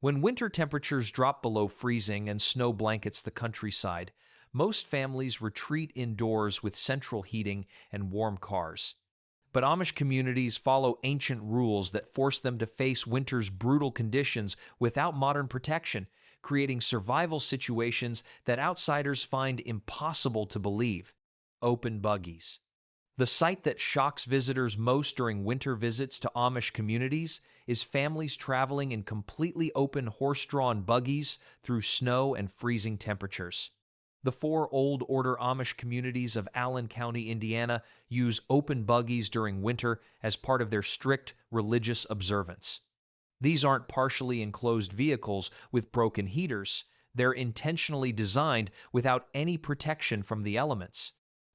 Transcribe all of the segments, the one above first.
When winter temperatures drop below freezing and snow blankets the countryside, most families retreat indoors with central heating and warm cars. But Amish communities follow ancient rules that force them to face winter's brutal conditions without modern protection, creating survival situations that outsiders find impossible to believe. Open buggies. The sight that shocks visitors most during winter visits to Amish communities is families traveling in completely open horse-drawn buggies through snow and freezing temperatures. The four Old Order Amish communities of Allen County, Indiana, use open buggies during winter as part of their strict religious observance. These aren't partially enclosed vehicles with broken heaters. They're intentionally designed without any protection from the elements.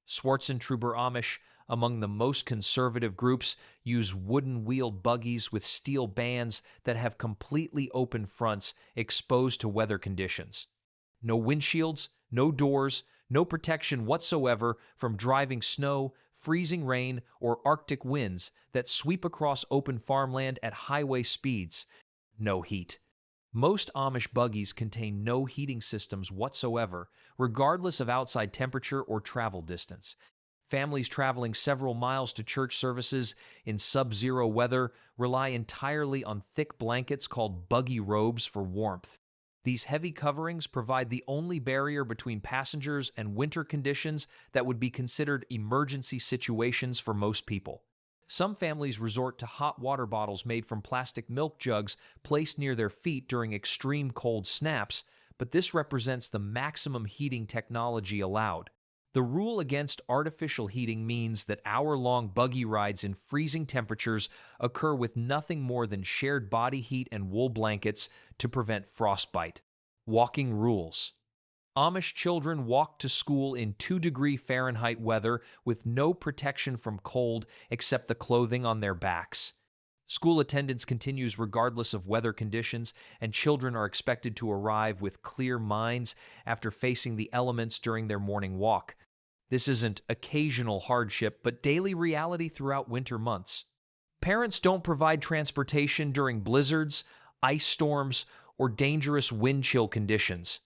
Schwarzentruber Amish, among the most conservative groups, use wooden-wheeled buggies with steel bands that have completely open fronts exposed to weather conditions. No windshields, no doors, no protection whatsoever from driving snow, freezing rain, or Arctic winds that sweep across open farmland at highway speeds. No heat. Most Amish buggies contain no heating systems whatsoever, regardless of outside temperature or travel distance. Families traveling several miles to church services in sub-zero weather rely entirely on thick blankets called buggy robes for warmth. These heavy coverings provide the only barrier between passengers and winter conditions that would be considered emergency situations for most people. Some families resort to hot water bottles made from plastic milk jugs placed near their feet during extreme cold snaps, but this represents the maximum heating technology allowed. The rule against artificial heating means that hour-long buggy rides in freezing temperatures occur with nothing more than shared body heat and wool blankets to prevent frostbite. Walking rules. Amish children walk to school in 2-degree Fahrenheit weather with no protection from cold except the clothing on their backs. School attendance continues regardless of weather conditions, and children are expected to arrive with clear minds after facing the elements during their morning walk. This isn't occasional hardship, but daily reality throughout winter months. Parents don't provide transportation during blizzards, ice storms, or dangerous wind chill conditions.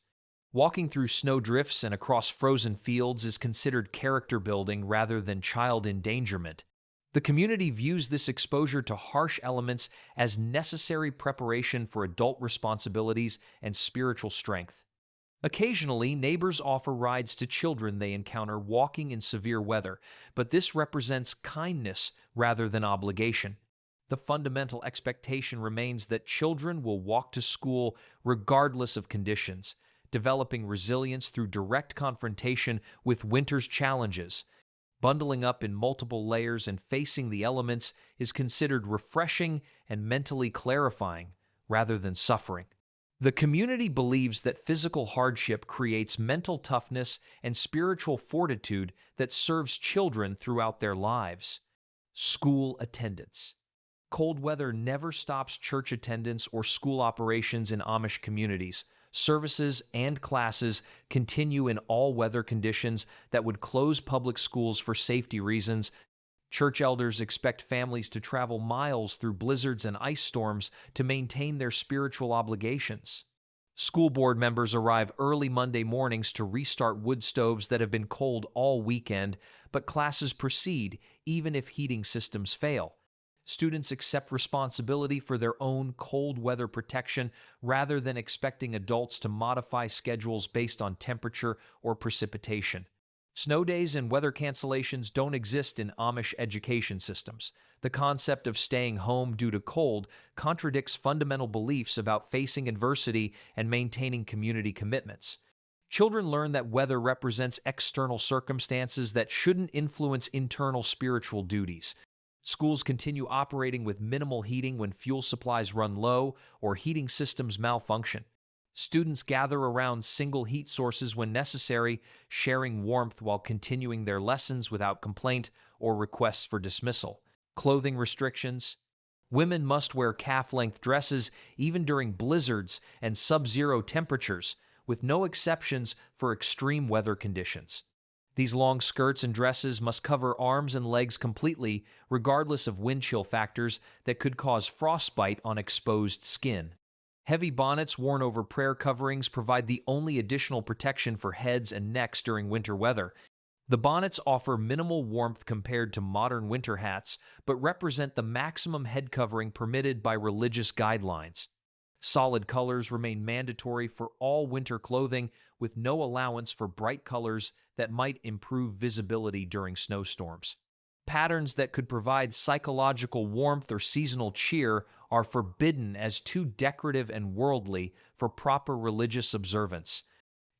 Walking through snowdrifts and across frozen fields is considered character building rather than child endangerment. The community views this exposure to harsh elements as necessary preparation for adult responsibilities and spiritual strength. Occasionally, neighbors offer rides to children they encounter walking in severe weather, but this represents kindness rather than obligation. The fundamental expectation remains that children will walk to school regardless of conditions, developing resilience through direct confrontation with winter's challenges. Bundling up in multiple layers and facing the elements is considered refreshing and mentally clarifying rather than suffering. The community believes that physical hardship creates mental toughness and spiritual fortitude that serves children throughout their lives. School attendance. Cold weather never stops church attendance or school operations in Amish communities. Services and classes continue in all weather conditions that would close public schools for safety reasons. Church elders expect families to travel miles through blizzards and ice storms to maintain their spiritual obligations. School board members arrive early Monday mornings to restart wood stoves that have been cold all weekend, but classes proceed even if heating systems fail. Students accept responsibility for their own cold weather protection rather than expecting adults to modify schedules based on temperature or precipitation. Snow days and weather cancellations don't exist in Amish education systems. The concept of staying home due to cold contradicts fundamental beliefs about facing adversity and maintaining community commitments. Children learn that weather represents external circumstances that shouldn't influence internal spiritual duties. Schools continue operating with minimal heating when fuel supplies run low or heating systems malfunction. Students gather around single heat sources when necessary, sharing warmth while continuing their lessons without complaint or requests for dismissal. Clothing restrictions. Women must wear calf-length dresses even during blizzards and sub-zero temperatures, with no exceptions for extreme weather conditions. These long skirts and dresses must cover arms and legs completely, regardless of wind chill factors that could cause frostbite on exposed skin. Heavy bonnets worn over prayer coverings provide the only additional protection for heads and necks during winter weather. The bonnets offer minimal warmth compared to modern winter hats, but represent the maximum head covering permitted by religious guidelines. Solid colors remain mandatory for all winter clothing, with no allowance for bright colors that might improve visibility during snowstorms. Patterns that could provide psychological warmth or seasonal cheer are forbidden as too decorative and worldly for proper religious observance.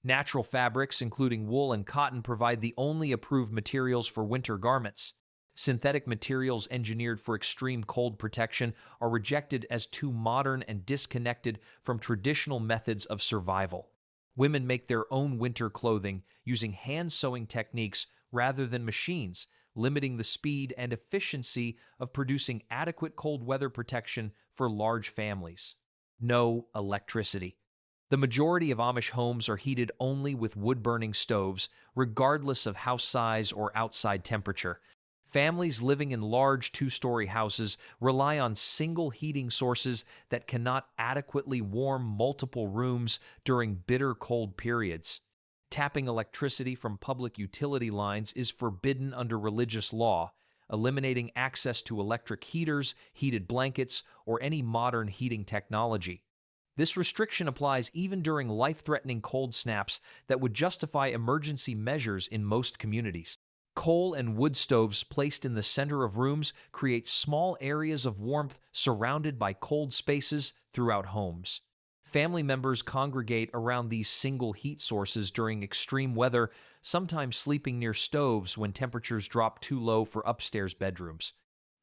Natural fabrics, including wool and cotton, provide the only approved materials for winter garments. Synthetic materials engineered for extreme cold protection are rejected as too modern and disconnected from traditional methods of survival. Women make their own winter clothing using hand sewing techniques rather than machines, limiting the speed and efficiency of producing adequate cold weather protection for large families. No electricity. The majority of Amish homes are heated only with wood-burning stoves, regardless of house size or outside temperature. Families living in large two-story houses rely on single heating sources that cannot adequately warm multiple rooms during bitter cold periods. Tapping electricity from public utility lines is forbidden under religious law, eliminating access to electric heaters, heated blankets, or any modern heating technology. This restriction applies even during life-threatening cold snaps that would justify emergency measures in most communities. Coal and wood stoves placed in the center of rooms create small areas of warmth surrounded by cold spaces throughout homes. Family members congregate around these single heat sources during extreme weather, sometimes sleeping near stoves when temperatures drop too low for upstairs bedrooms.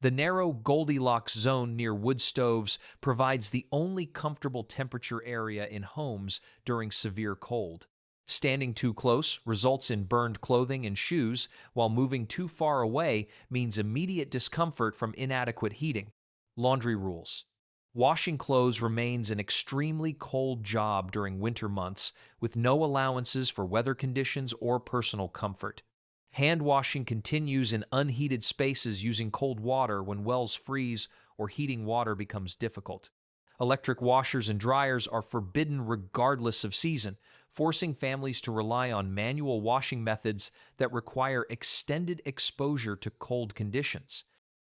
The narrow Goldilocks zone near wood stoves provides the only comfortable temperature area in homes during severe cold. Standing too close results in burned clothing and shoes, while moving too far away means immediate discomfort from inadequate heating. Laundry rules. Washing clothes remains an extremely cold job during winter months, with no allowances for weather conditions or personal comfort. Hand washing continues in unheated spaces using cold water when wells freeze or heating water becomes difficult. Electric washers and dryers are forbidden regardless of season, forcing families to rely on manual washing methods that require extended exposure to cold conditions.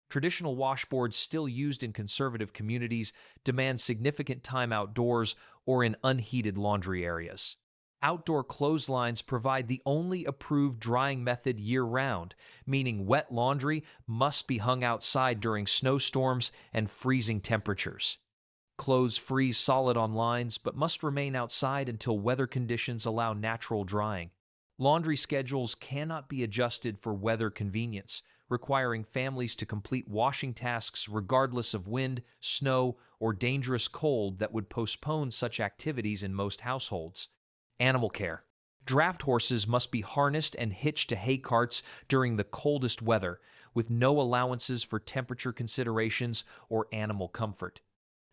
Traditional washboards still used in conservative communities demand significant time outdoors or in unheated laundry areas. Outdoor clotheslines provide the only approved drying method year-round, meaning wet laundry must be hung outside during snowstorms and freezing temperatures. Clothes freeze solid on lines but must remain outside until weather conditions allow natural drying. Laundry schedules cannot be adjusted for weather convenience, requiring families to complete washing tasks regardless of wind, snow, or dangerous cold that would postpone such activities in most households. Animal care. Draft horses must be harnessed and hitched to hay carts during the coldest weather, with no allowances for temperature considerations or animal comfort.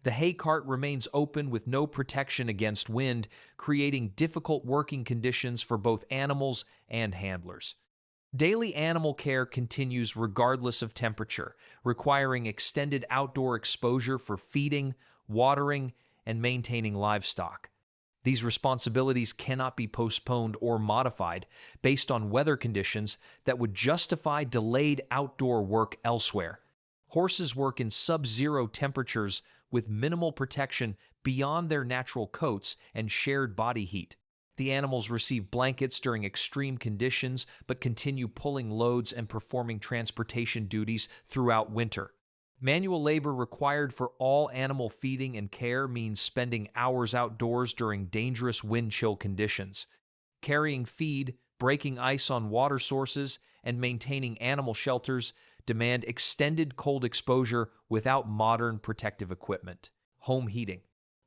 The hay cart remains open with no protection against wind, creating difficult working conditions for both animals and handlers. Daily animal care continues regardless of temperature, requiring extended outdoor exposure for feeding, watering, and maintaining livestock. These responsibilities cannot be postponed or modified based on weather conditions that would justify delayed outdoor work elsewhere. Horses work in sub-zero temperatures with minimal protection beyond their natural coats and shared body heat. The animals receive blankets during extreme conditions but continue pulling loads and performing transportation duties throughout winter. Manual labor required for all animal feeding and care means spending hours outdoors during dangerous wind-chill conditions. Carrying feed, breaking ice on water sources, and maintaining animal shelters demand extended cold exposure without modern protective equipment. Home heating.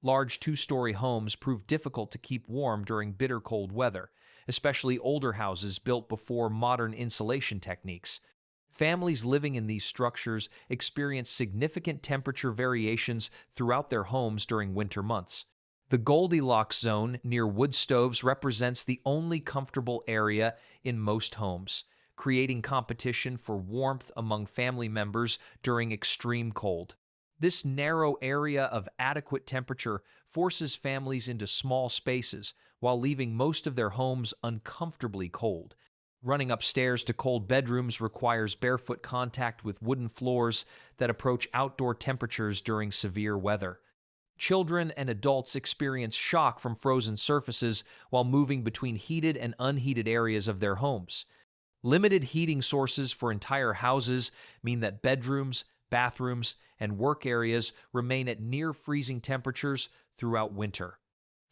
Large two-story homes prove difficult to keep warm during bitter cold weather, especially older houses built before modern insulation techniques. Families living in these structures experience significant temperature variations throughout their homes during winter months. The Goldilocks zone near wood stoves represents the only comfortable area in most homes, creating competition for warmth among family members during extreme cold. This narrow area of adequate temperature forces families into small spaces while leaving most of their homes uncomfortably cold. Running upstairs to cold bedrooms requires barefoot contact with wooden floors that approach outdoor temperatures during severe weather. Children and adults experience shock from frozen surfaces while moving between heated and unheated areas of their homes. Limited heating sources for entire houses mean that bedrooms, bathrooms, and work areas remain at near freezing temperatures throughout winter.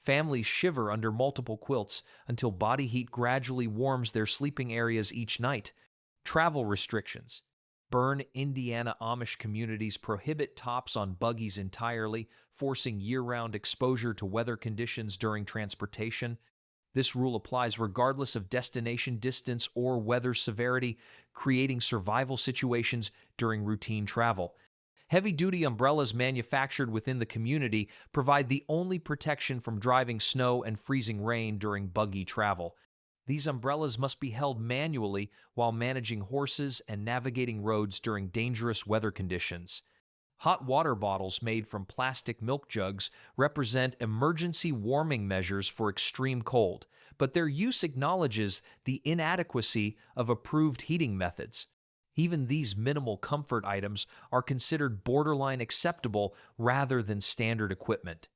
Families shiver under multiple quilts until body heat gradually warms their sleeping areas each night. Travel restrictions. Bern, Indiana Amish communities prohibit tops on buggies entirely, forcing year-round exposure to weather conditions during transportation. This rule applies regardless of destination distance or weather severity, creating survival situations during routine travel. Heavy-duty umbrellas manufactured within the community provide the only protection from driving snow and freezing rain during buggy travel. These umbrellas must be held manually while managing horses and navigating roads during dangerous weather conditions. Hot water bottles made from plastic milk jugs represent emergency warming measures for extreme cold, but their use acknowledges the inadequacy of approved heating methods. Even these minimal comfort items are considered borderline acceptable rather than standard equipment.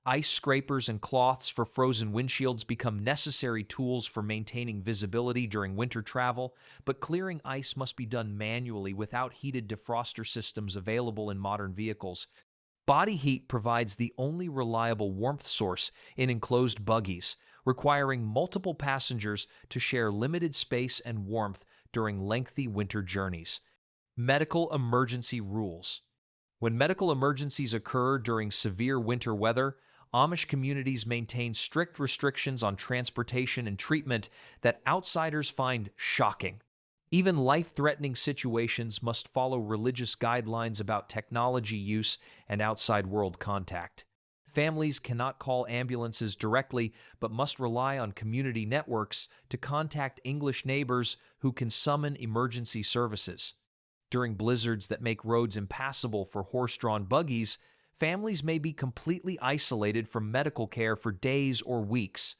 Ice scrapers and cloths for frozen windshields become necessary tools for maintaining visibility during winter travel, but clearing ice must be done manually without heated defroster systems available in modern vehicles. Body heat provides the only reliable warmth source in enclosed buggies, requiring multiple passengers to share limited space and warmth during lengthy winter journeys. Medical emergency rules. When medical emergencies occur during severe winter weather, Amish communities maintain strict restrictions on transportation and treatment that outsiders find shocking. Even life-threatening situations must follow religious guidelines about technology use and outside world contact. Families cannot call ambulances directly, but must rely on community networks to contact English neighbors who can summon emergency services. During blizzards that make roads impassable for horse-drawn buggies, families may be completely isolated from medical care for days or weeks.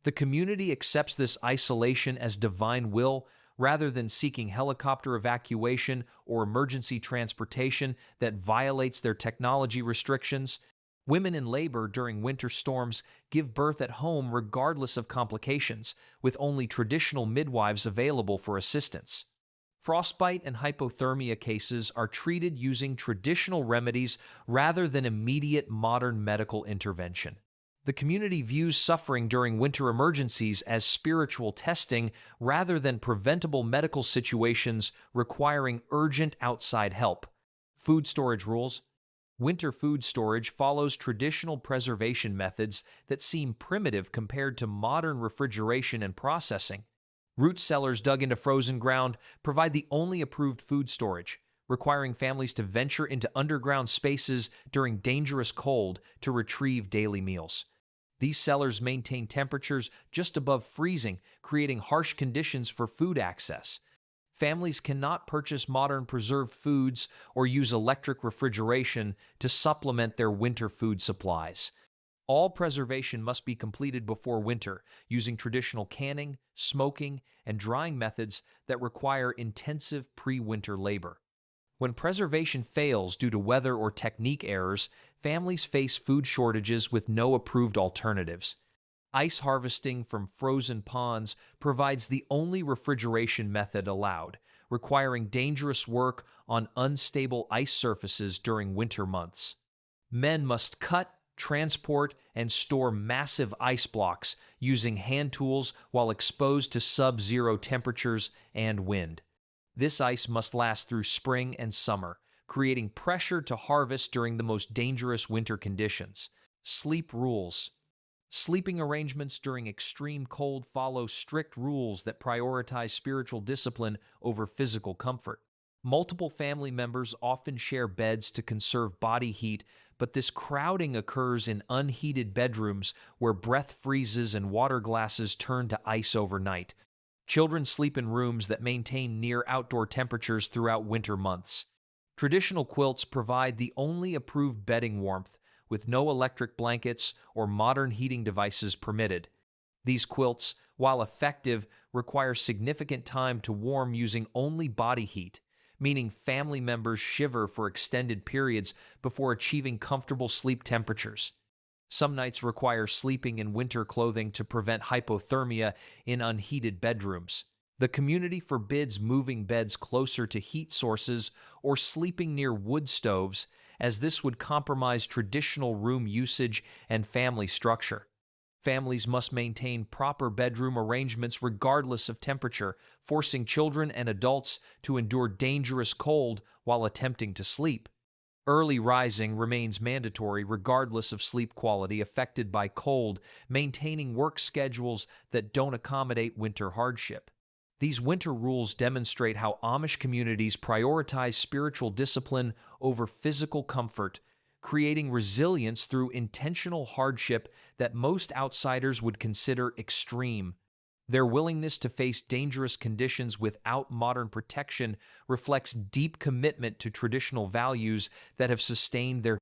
The community accepts this isolation as divine will rather than seeking helicopter evacuation or emergency transportation that violates their technology restrictions. Women in labor during winter storms give birth at home regardless of complications, with only traditional midwives available for assistance. Frostbite and hypothermia cases are treated using traditional remedies rather than immediate modern medical intervention. The community views suffering during winter emergencies as spiritual testing rather than preventable medical situations requiring urgent outside help. Food storage rules. Winter food storage follows traditional preservation methods that seem primitive compared to modern refrigeration and processing. Root cellars dug into frozen ground provide the only approved food storage, requiring families to venture into underground spaces during dangerous cold to retrieve daily meals. These cellars maintain temperatures just above freezing, creating harsh conditions for food access. Families cannot purchase modern preserved foods or use electric refrigeration to supplement their winter food supplies. All preservation must be completed before winter, using traditional canning, smoking, and drying methods that require intensive pre-winter labor. When preservation fails due to weather or technique errors, families face food shortages with no approved alternatives. Ice harvesting from frozen ponds provides the only refrigeration method allowed, requiring dangerous work on unstable ice surfaces during winter months. Men must cut, transport, and store massive ice blocks using hand tools while exposed to sub-zero temperatures and wind. This ice must last through spring and summer, creating pressure to harvest during the most dangerous winter conditions. Sleep rules. Sleeping arrangements during extreme cold follow strict rules that prioritize spiritual discipline over physical comfort. Multiple family members often share beds to conserve body heat, but this crowding occurs in unheated bedrooms where breath freezes and water glasses turn to ice overnight. Children sleep in rooms that maintain near outdoor temperatures throughout winter months. Traditional quilts provide the only approved bedding warmth, with no electric blankets or modern heating devices permitted. These quilts, while effective, require significant time to warm using only body heat, meaning family members shiver for extended periods before achieving comfortable sleep temperatures. Some nights require sleeping in winter clothing to prevent hypothermia in unheated bedrooms. The community forbids moving beds closer to heat sources or sleeping near wood stoves, as this would compromise traditional room usage and family structure. Families must maintain proper bedroom arrangements regardless of temperature, forcing children and adults to endure dangerous cold while attempting to sleep. Early rising remains mandatory regardless of sleep quality affected by cold, maintaining work schedules that don't accommodate winter hardship. These winter rules demonstrate how Amish communities prioritize spiritual discipline over physical comfort, creating resilience through intentional hardship that most outsiders would consider extreme. Their willingness to face dangerous conditions without modern protection reflects deep commitment to traditional values that have sustained their